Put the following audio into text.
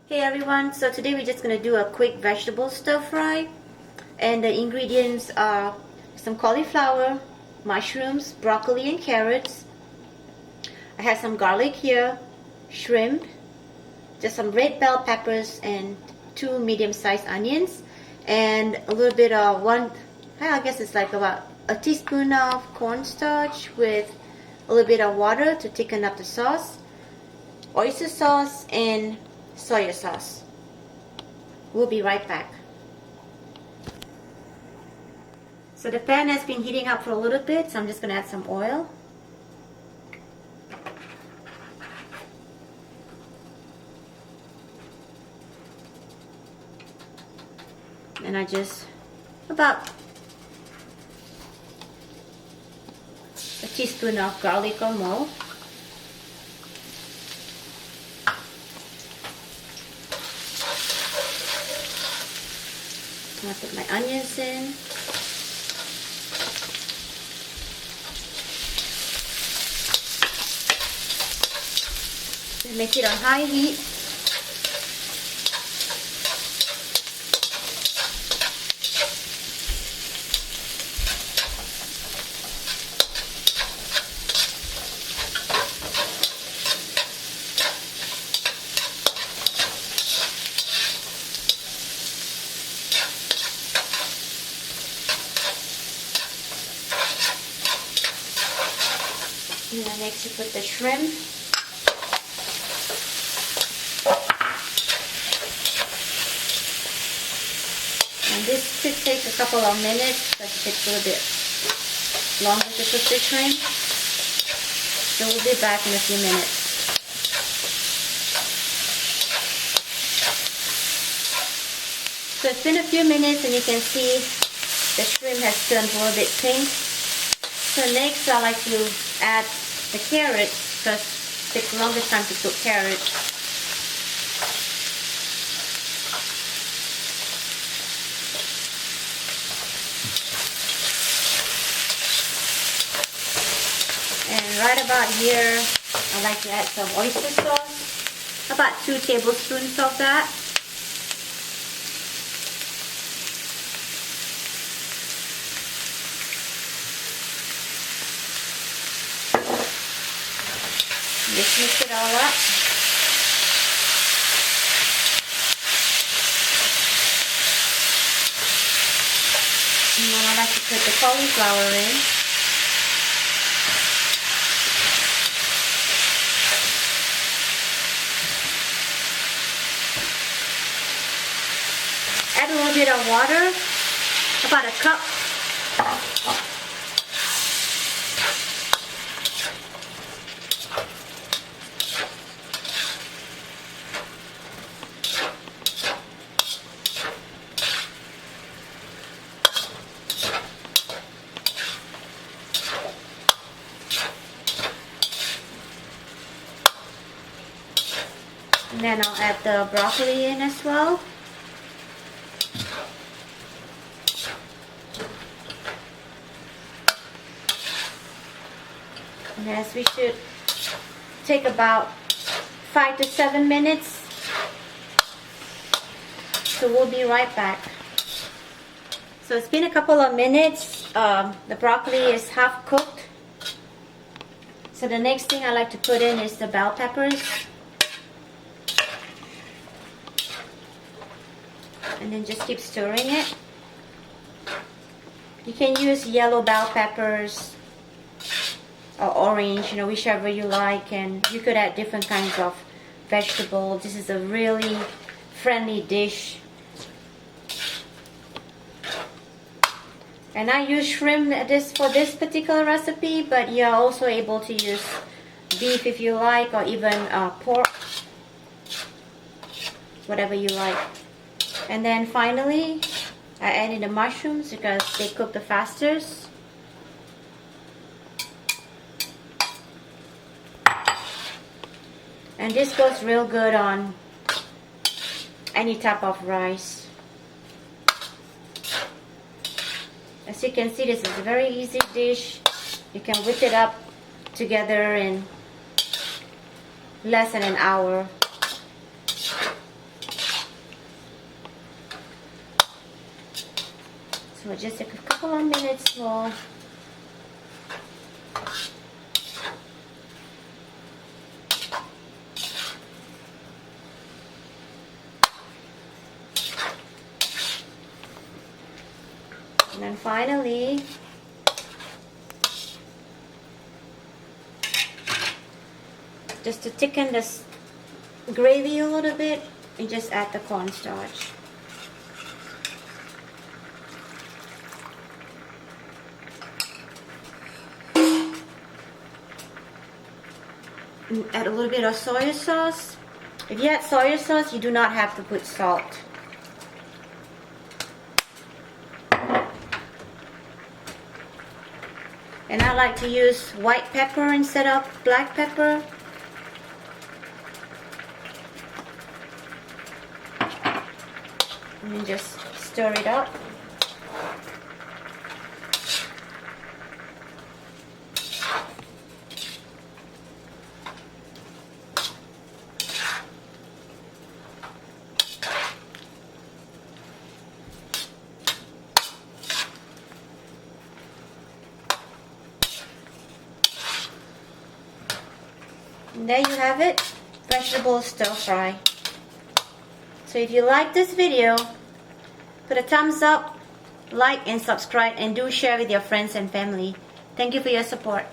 Hey everyone, so today we're just going to do a quick vegetable stir fry, and the ingredients are some cauliflower, mushrooms, broccoli and carrots. I have some garlic here, shrimp, just some red bell peppers and 2 medium-sized onions, and a little bit of I guess it's like about a teaspoon of cornstarch with a little bit of water to thicken up the sauce, oyster sauce and soy sauce. We'll be right back. So the pan has been heating up for a little bit, so I'm just going to add some oil. And I just about a teaspoon of garlic or more. I put my onions in. Make it on high heat. And then next you put the shrimp. And this should take a couple of minutes because it takes a little bit longer to cook the shrimp. So we'll be back in a few minutes. So it's been a few minutes and you can see the shrimp has turned a little bit pink. So next I like to add the carrots because it takes a longer time to cook carrots. And right about here I like to add some oyster sauce, about 2 tablespoons of that. Just mix it all up. And then I like to put the cauliflower in. Add a little bit of water, about a cup. And then I'll add the broccoli in as well. And as we should take about 5 to 7 minutes. So we'll be right back. So it's been a couple of minutes. The broccoli is half cooked. So the next thing I like to put in is the bell peppers. And then just keep stirring it. You can use yellow bell peppers or orange, whichever you like, and you could add different kinds of vegetables. This is a really friendly dish. And I use shrimp for this particular recipe, but you're also able to use beef if you like, or even pork, whatever you like. And then finally, I add in the mushrooms because they cook the fastest. And this goes real good on any type of rice. As you can see, this is a very easy dish. You can whip it up together in less than an hour. So just a couple of minutes more. And then finally, just to thicken this gravy a little bit, you just add the cornstarch. And add a little bit of soy sauce. If you add soy sauce, you do not have to put salt. And I like to use white pepper instead of black pepper. And then just stir it up. And there you have it, vegetable stir fry. So if you like this video, put a thumbs up, like and subscribe, and do share with your friends and family. Thank you for your support.